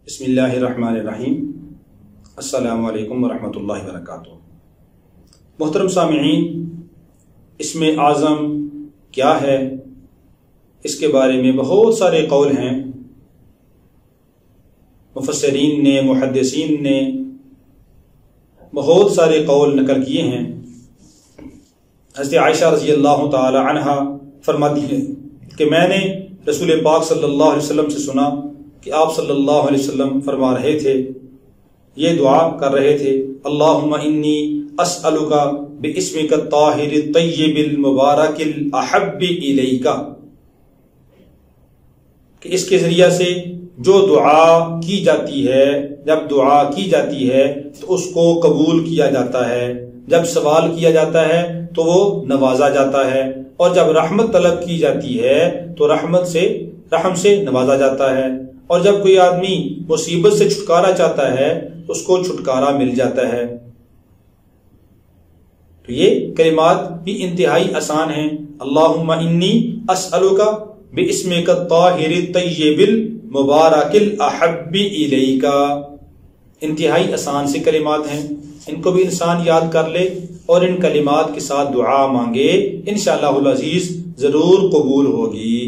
بسم اللہ الرحمن الرحیم۔ السلام علیکم ورحمۃ اللہ وبرکاتہ۔ محترم سامعین، اسم اعظم کیا ہے، اس کے بارے میں بہت سارے قول ہیں۔ مفسرین نے، محدثین نے بہت سارے قول نقل کیے ہیں۔ حضرت عائشہ رضی اللہ تعالی عنہا فرماتی ہے کہ میں نے رسول پاک صلی اللہ علیہ وسلم سے سنا کہ آپ صلی اللہ علیہ وسلم فرما رہے تھے، یہ دعا کر رہے تھے، اللہم انی اسألک باسمک الطاہر الطیب المبارک الاحب الیک، کہ اس کے ذریعہ سے جو دعا کی جاتی ہے، جب دعا کی جاتی ہے تو اس کو قبول کیا جاتا ہے، جب سوال کیا جاتا ہے تو وہ نوازا جاتا ہے، اور جب رحمت طلب کی جاتی ہے تو رحم سے نوازا جاتا ہے، اور جب کوئی آدمی مصیبت سے چھٹکارا چاہتا ہے تو اس کو چھٹکارا مل جاتا ہے۔ تو یہ کلمات بھی انتہائی آسان ہیں۔ اللہم انی اسألک باسمک الطاہر الطیب المبارک الاحب الیک، انتہائی آسان سے کلمات ہیں، ان کو بھی انسان یاد کر لے اور ان کلمات کے ساتھ دعا مانگے، انشاءاللہ العزیز ضرور قبول ہوگی۔